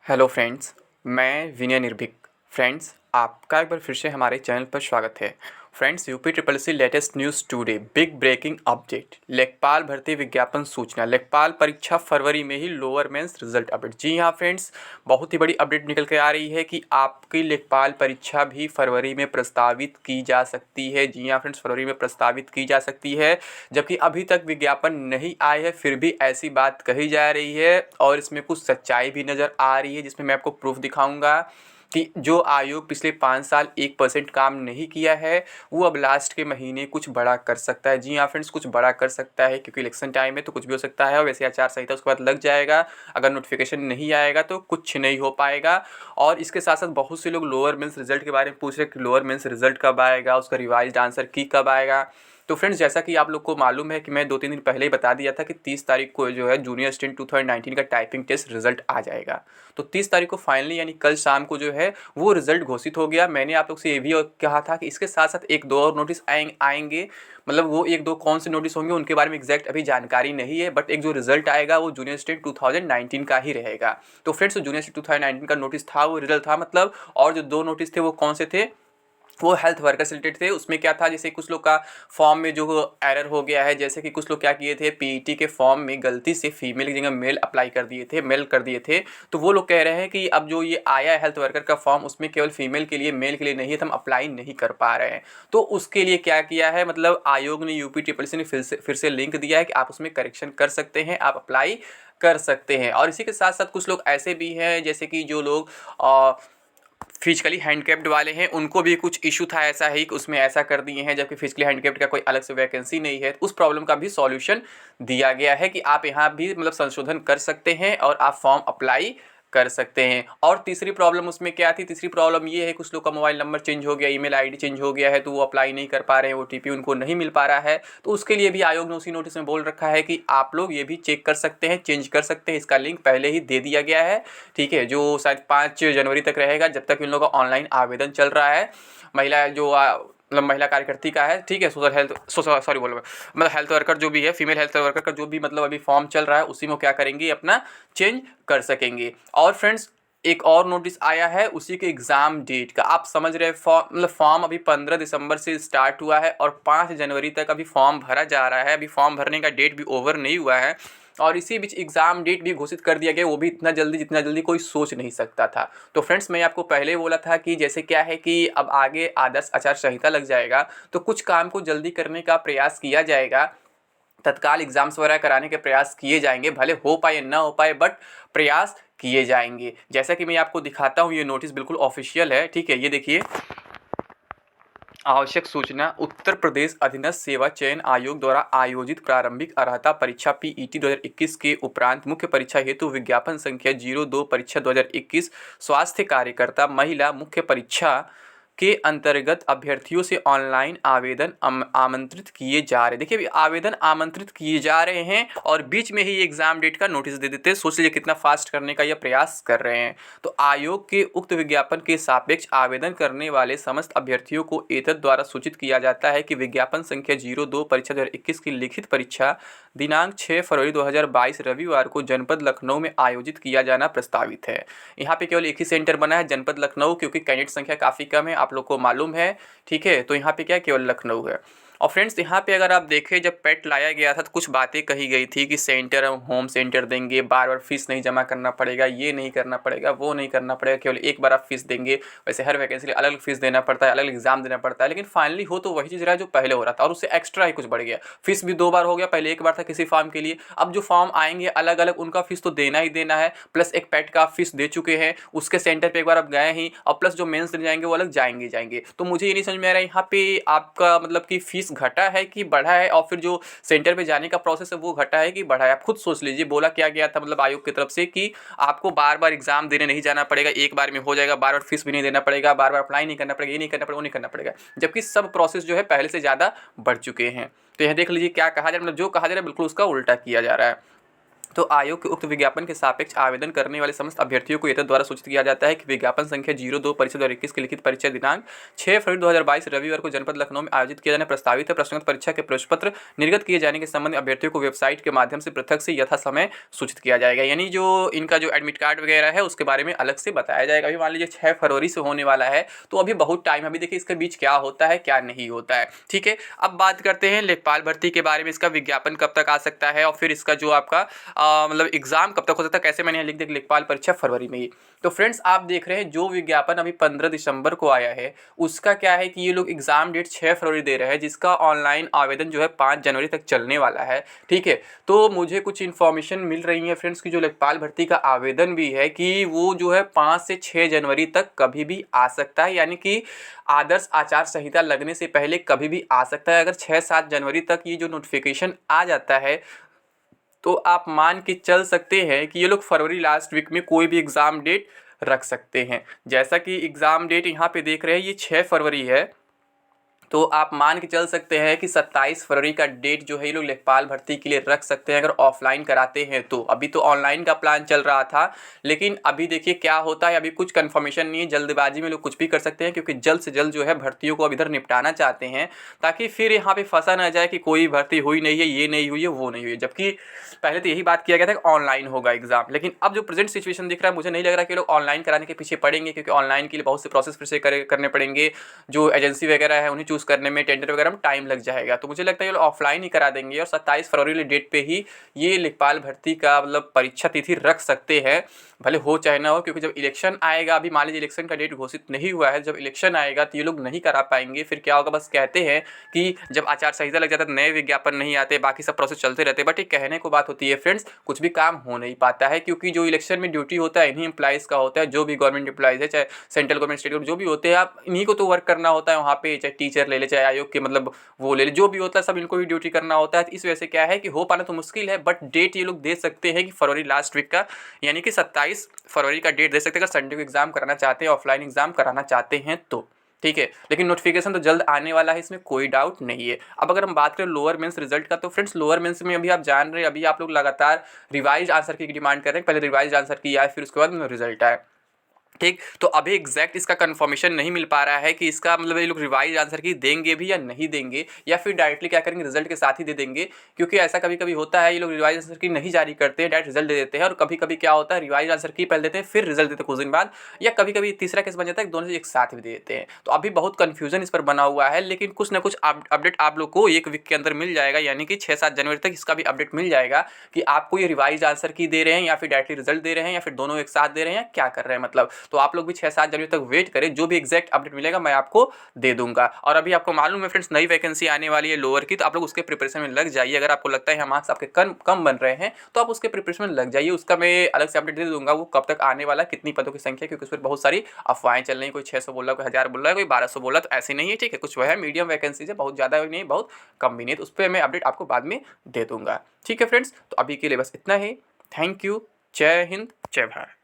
Hello friends, मैं विनय निर्भीक। Friends, आपका एक बार फिर से हमारे चैनल पर स्वागत है। Friends, UP triple C latest news today, big breaking update. लेखपाल भर्ती विज्ञापन सूचना। लेखपाल परीक्षा फरवरी में ही, लोअर मेंस रिजल्ट अपडेट। जी हाँ फ्रेंड्स, बहुत ही बड़ी अपडेट निकल के आ रही है कि आपकी लेखपाल परीक्षा भी फरवरी में प्रस्तावित की जा सकती है। जी हाँ फ्रेंड्स, फरवरी में प्रस्तावित की जा सकती है, जबकि अभी तक विज्ञापन नहीं आए है, फिर भी ऐसी बात कही जा रही है और इसमें कुछ सच्चाई भी नज़र आ रही है, जिसमें मैं आपको प्रूफ दिखाऊंगा कि जो आयोग पिछले 5 साल 1% काम नहीं किया है, वो अब लास्ट के महीने कुछ बड़ा कर सकता है। जी हाँ फ्रेंड्स, कुछ बड़ा कर सकता है, क्योंकि इलेक्शन टाइम है तो कुछ भी हो सकता है। और वैसे आचार संहिता उसके बाद लग जाएगा, अगर नोटिफिकेशन नहीं आएगा तो कुछ नहीं हो पाएगा। और इसके साथ साथ बहुत से लोग लोअर मेंस रिजल्ट के बारे में पूछ रहे हैं कि लोअर मेंस रिजल्ट कब आएगा, उसका रिवाइज्ड आंसर की कब आएगा। तो फ्रेंड्स, जैसा कि आप लोग को मालूम है कि मैं 2-3 दिन पहले ही बता दिया था कि 30 तारीख को जो है जूनियर असिस्टेंट 2019 का टाइपिंग टेस्ट रिजल्ट आ जाएगा। तो 30 तारीख को फाइनली, यानी कल शाम को जो है वो रिजल्ट घोषित हो गया। मैंने आप लोग से ये भी कहा था कि इसके साथ साथ एक दो और नोटिस आएंगे। मतलब वो एक दो कौन से नोटिस होंगे उनके बारे में एग्जैक्ट अभी जानकारी नहीं है, बट एक जो रिजल्ट आएगा वो जूनियर असिस्टेंट 2019 का ही रहेगा। तो फ्रेंड्स, जूनियर असिस्टेंट 2019 का नोटिस था, वो रिजल्ट था मतलब। और जो दो नोटिस थे वो कौन से थे, वो हेल्थ वर्कर से रिलेटेड थे। उसमें क्या था, जैसे कुछ लोग का फॉर्म में जो एरर हो गया है, जैसे कि कुछ लोग क्या किए थे, पीईटी के फॉर्म में गलती से फीमेल की जगह मेल अप्लाई कर दिए थे, मेल कर दिए थे। तो वो लोग कह रहे हैं कि अब जो ये आया है हेल्थ वर्कर का फॉर्म, उसमें केवल फीमेल के लिए, मेल के लिए नहीं है, तो हम अप्लाई नहीं कर पा रहे हैं। तो उसके लिए क्या किया है, मतलब आयोग ने, यूपी ट्रिपल सी ने फिर से लिंक दिया है कि आप उसमें करेक्शन कर सकते हैं, आप अप्लाई कर सकते हैं। और इसी के साथ साथ कुछ लोग ऐसे भी हैं, जैसे कि जो लोग फिजिकली हैंडकेप्ड वाले हैं, उनको भी कुछ इशू था ऐसा ही कि उसमें ऐसा कर दिए हैं, जबकि फिजिकली हैंडकेप्ड का कोई अलग से वैकेंसी नहीं है। उस प्रॉब्लम का भी सॉल्यूशन दिया गया है कि आप यहाँ भी मतलब संशोधन कर सकते हैं और आप फॉर्म अप्लाई कर सकते हैं। और तीसरी प्रॉब्लम उसमें क्या थी, तीसरी प्रॉब्लम ये है, कुछ लोग का मोबाइल नंबर चेंज हो गया, ईमेल आईडी चेंज हो गया है, तो वो अप्लाई नहीं कर पा रहे हैं, ओटीपी उनको नहीं मिल पा रहा है। तो उसके लिए भी आयोग ने उसी नोटिस में बोल रखा है कि आप लोग ये भी चेक कर सकते हैं, चेंज कर सकते हैं। इसका लिंक पहले ही दे दिया गया है, ठीक है, जो शायद 5 जनवरी तक रहेगा, जब तक इन लोगों का ऑनलाइन आवेदन चल रहा है। महिला जो मतलब महिला कार्यकर्ती का है, ठीक है, सोशल हेल्थ सॉरी बोल रहा हूँ, मतलब हेल्थ वर्कर जो भी है, फीमेल हेल्थ वर्कर का जो भी मतलब अभी फॉर्म चल रहा है, उसी में क्या करेंगे, अपना चेंज कर सकेंगे। और फ्रेंड्स, एक और नोटिस आया है उसी के एग्ज़ाम डेट का। आप समझ रहे हैं, फॉर्म मतलब फॉर्म अभी 15 दिसंबर से स्टार्ट हुआ है और 5 जनवरी तक अभी फॉर्म भरा जा रहा है। अभी फॉर्म भरने का डेट भी ओवर नहीं हुआ है और इसी बीच एग्ज़ाम डेट भी घोषित कर दिया गया, वो भी इतना जल्दी, जितना जल्दी कोई सोच नहीं सकता था। तो फ्रेंड्स, मैं आपको पहले बोला था कि जैसे क्या है कि अब आगे आदर्श आचार संहिता लग जाएगा, तो कुछ काम को जल्दी करने का प्रयास किया जाएगा, तत्काल एग्जाम्स वगैरह कराने के प्रयास किए जाएंगे, भले हो पाए ना हो पाए, बट प्रयास किए जाएंगे। जैसा कि मैं आपको दिखाता हूँ, ये नोटिस बिल्कुल ऑफिशियल है, ठीक है, ये देखिए। आवश्यक सूचना, उत्तर प्रदेश अधीनस्थ सेवा चयन आयोग द्वारा आयोजित प्रारंभिक अर्हता परीक्षा पीईटी 2021 के उपरांत मुख्य परीक्षा हेतु विज्ञापन संख्या 02 परीक्षा 2021 स्वास्थ्य कार्यकर्ता महिला मुख्य परीक्षा के अंतर्गत अभ्यर्थियों से ऑनलाइन आवेदन आमंत्रित किए जा रहे। देखिए, आवेदन आमंत्रित किए जा रहे हैं और बीच में ही एग्जाम डेट का नोटिस दे देते हैं। सोच लीजिए कितना फास्ट करने का यह प्रयास कर रहे हैं। तो आयोग के उक्त विज्ञापन के सापेक्ष आवेदन करने वाले समस्त अभ्यर्थियों को एतद द्वारा सूचित किया जाता है कि विज्ञापन संख्या 02 परीक्षा 2021 की लिखित परीक्षा दिनांक 6 फरवरी 2022 रविवार को जनपद लखनऊ में आयोजित किया जाना प्रस्तावित है। यहाँ पे केवल एक ही सेंटर बना है, जनपद लखनऊ, क्योंकि कैंडिडेट संख्या काफ़ी कम है, आप लोग को मालूम है, ठीक है। तो यहाँ पे क्या, केवल लखनऊ है। और फ्रेंड्स, यहाँ पे अगर आप देखें, जब पेट लाया गया था तो कुछ बातें कही गई थी कि सेंटर हम होम सेंटर देंगे, बार बार फीस नहीं जमा करना पड़ेगा, ये नहीं करना पड़ेगा, वो नहीं करना पड़ेगा, केवल एक बार आप फीस देंगे। वैसे हर वैकेंसी के लिए अलग अलग फीस देना पड़ता है, अलग अलग एग्जाम देना पड़ता है, लेकिन फाइनली हो तो वही चीज़ रहा है जो पहले हो रहा था, और उससे एक्स्ट्रा ही कुछ बढ़ गया। फीस भी 2 बार हो गया, पहले एक बार था किसी फॉर्म के लिए, अब जो फॉर्म आएंगे अलग अलग, उनका फीस तो देना ही देना है, प्लस एक पेट का फीस दे चुके हैं, उसके सेंटर पर एक बार आप गए ही, और प्लस जो मेंस देने जाएंगे वो अलग जाएंगे। तो मुझे ये नहीं समझ में आ रहा है यहाँ पे आपका मतलब कि फीस घटा है कि बढ़ा है, और फिर जो सेंटर पे जाने का प्रोसेस है वो घटा है कि बढ़ा है। आप खुद सोच लीजिए, बोला क्या गया था मतलब आयोग की तरफ से कि आपको बार बार एग्जाम देने नहीं जाना पड़ेगा, एक बार में हो जाएगा, बार बार फीस भी नहीं देना पड़ेगा, बार बार अप्लाई नहीं करना पड़ेगा, ये नहीं करना पड़ेगा, वो नहीं करना पड़ेगा, जबकि सब प्रोसेस जो है पहले से ज़्यादा बढ़ चुके हैं। तो यह देख लीजिए क्या कहा जा रहा है, मतलब जो कहा जा रहा है बिल्कुल उसका उल्टा किया जा रहा है। तो आयोग के उक्त विज्ञापन के सापेक्ष आवेदन करने वाले समस्त अभ्यर्थियों को एतद द्वारा सूचित किया जाता है कि विज्ञापन संख्या 02 परिषद 2021 की लिखित परीक्षा दिनांक 6 फरवरी 2022 रविवार को जनपद लखनऊ में आयोजित किया जाने प्रस्तावित है प्रश्नोत्तर परीक्षा के प्रश्न पत्र निर्गत किए जाने के संबंध में अभ्यर्थियों को वेबसाइट के माध्यम से पृथक से यथा समय सूचित किया जाएगा। यानी जो इनका जो एडमिट कार्ड वगैरह है उसके बारे में अलग से बताया जाएगा। अभी मान लीजिए 6 फरवरी से होने वाला है, तो अभी बहुत टाइम, अभी देखिए इसके बीच क्या होता है क्या नहीं होता है। ठीक है, अब बात करते हैं लेखपाल भर्ती के बारे में। इसका विज्ञापन कब तक आ सकता है और फिर इसका जो आपका मतलब एग्जाम कब तक हो सकता है, कैसे मैंने लिख दिया लेखपाल परीक्षा फरवरी में ही। तो फ्रेंड्स आप देख रहे हैं जो विज्ञापन अभी 15 दिसंबर को आया है उसका क्या है कि ये लोग एग्जाम डेट 6 फरवरी दे रहे हैं, जिसका ऑनलाइन आवेदन जो है 5 जनवरी तक चलने वाला है। ठीक है, तो मुझे कुछ इन्फॉर्मेशन मिल रही है फ्रेंड्स की जो लेखपाल भर्ती का आवेदन भी है कि वो जो है 5 से 6 जनवरी तक कभी भी आ सकता है, यानी कि आदर्श आचार संहिता लगने से पहले कभी भी आ सकता है। अगर 6-7 जनवरी तक ये जो नोटिफिकेशन आ जाता है तो आप मान के चल सकते हैं कि ये लोग फरवरी लास्ट वीक में कोई भी एग्ज़ाम डेट रख सकते हैं। जैसा कि एग्ज़ाम डेट यहाँ पे देख रहे हैं ये 6 फरवरी है, तो आप मान के चल सकते हैं कि 27 फरवरी का डेट जो है ये लोग लेखपाल भर्ती के लिए रख सकते हैं अगर ऑफलाइन कराते हैं तो। अभी तो ऑनलाइन का प्लान चल रहा था, लेकिन अभी देखिए क्या होता है, अभी कुछ कंफर्मेशन नहीं है, जल्दबाजी में लोग कुछ भी कर सकते हैं क्योंकि जल्द से जल्द जो है भर्तियों को अब इधर निपटाना चाहते हैं ताकि फिर यहाँ पे फंसा ना जाए कि कोई भर्ती हुई नहीं है, ये नहीं हुई है, वो नहीं हुई है। जबकि पहले तो यही बात किया गया था कि ऑनलाइन होगा एग्जाम, लेकिन अब जो प्रेजेंट सिचुएशन दिख रहा है मुझे नहीं लग रहा कि लोग ऑनलाइन कराने के पीछे पड़ेंगे, क्योंकि ऑनलाइन के लिए बहुत से प्रोसेस फिर से करने पड़ेंगे, जो एजेंसी वगैरह है उन्हें चूज़ करने में, टेंडर वगैरह में टाइम लग जाएगा। तो मुझे लगता है ये लोग ऑफलाइन ही करा देंगे और 27 फरवरी वाली डेट पे ही ये लेखपाल भर्ती का मतलब परीक्षा तिथि रख सकते हैं, भले हो चाहे ना हो। क्योंकि जब इलेक्शन आएगा, अभी मान लीजिए इलेक्शन का डेट घोषित नहीं हुआ है, जब इलेक्शन आएगा तो ये लोग नहीं करा पाएंगे। फिर क्या होगा, बस कहते हैं कि जब आचार संहिता लग जाता है नए विज्ञापन नहीं आते, बाकी सब प्रोसेस चलते रहते हैं, बट ये कहने को बात होती है फ्रेंड्स, कुछ भी काम हो नहीं पाता है। क्योंकि जो इलेक्शन में ड्यूटी होता है इन्हीं एम्प्लॉइज़ का होता है, जो भी गवर्नमेंट एम्प्लॉइज़ है, चाहे सेंट्रल गवर्नमेंट, स्टेट गवर्नमेंट, जो भी होते हैं, आप इन्हीं को तो वर्क करना होता है वहाँ पे, चाहे टीचर ले ले, चाहे आयोग के मतलब वो ले ले, जो भी होता है सब इनको ही ड्यूटी करना होता है। इस वजह से क्या है कि हो पाना तो मुश्किल है, बट डेट ये लोग दे सकते हैं कि फरवरी लास्ट वीक का, यानी कि 27 फरवरी का डेट दे सकते हैं अगर संडे को एग्जाम कराना चाहते हैं, ऑफलाइन एग्जाम कराना चाहते हैं तो। ठीक है, लेकिन नोटिफिकेशन तो जल्द आने वाला है, इसमें कोई डाउट नहीं है। अब अगर हम बात करें लोअर मेंस रिजल्ट का, तो फ्रेंड्स लोअर मेंस में अभी आप जान रहे हैं, अभी आप लोग लगातार रिवाइज आंसर की डिमांड कर रहे हैं। पहले रिवाइज आंसर की आए, फिर उसके बाद रिजल्ट आए। ठीक, तो अभी एग्जैक्ट इसका कंफर्मेशन नहीं मिल पा रहा है कि इसका मतलब ये लोग रिवाइज आंसर की देंगे भी या नहीं देंगे, या फिर डायरेक्टली क्या करेंगे रिजल्ट के साथ ही दे देंगे। क्योंकि ऐसा कभी कभी होता है, ये लोग रिवाइज आंसर की नहीं जारी करते हैं, डायरेक्ट रिजल्ट दे देते हैं। और कभी कभी क्या होता है, रिवाइज आंसर की पहले देते हैं फिर रिजल्ट देते हैं कुछ दिन बाद, या कभी कभी तीसरा केस बन जाता है दोनों से एक साथ भी दे देते हैं। तो अभी बहुत कन्फ्यूजन इस पर बना हुआ है, लेकिन कुछ ना कुछ अपडेट आप लोग को एक वीक के अंदर मिल जाएगा, यानी कि 6-7 जनवरी तक इसका भी अपडेट मिल जाएगा कि आपको ये रिवाइज आंसर की दे रहे हैं या फिर डायरेक्टली रिजल्ट दे रहे हैं या फिर दोनों एक साथ दे रहे हैं, क्या कर रहे हैं मतलब। तो आप लोग भी 6-7 जनवरी तक वेट करें, जो भी एग्जैक्ट अपडेट मिलेगा मैं आपको दे दूंगा। और अभी आपको मालूम है फ्रेंड्स नई वैकेंसी आने वाली है लोअर की, तो आप लोग उसके प्रिपरेशन में लग जाइए। अगर आपको लगता है यहाँ मार्क्स आपके कम बन रहे हैं तो आप उसके प्रिपरेशन में लग जाइए, उसका मैं अलग से अपडेट दे दूंगा वो कब तक आने वाला, कितनी पदों की संख्या, क्योंकि उस पर बहुत सारी अफवाहें चल रही हैं, कोई 600 बोल रहा है, कोई 1000 बोल रहा है, कोई 1200 बोल रहा है, तो ऐसे नहीं है। ठीक है, कुछ वह है मीडियम वैकेंसी है, बहुत ज़्यादा नहीं, बहुत कम भी नहीं, तो उस पर मैं अपडेट आपको बाद में दे दूंगा। ठीक है फ्रेंड्स, तो अभी के लिए बस इतना ही। थैंक यू, जय हिंद, जय भारत।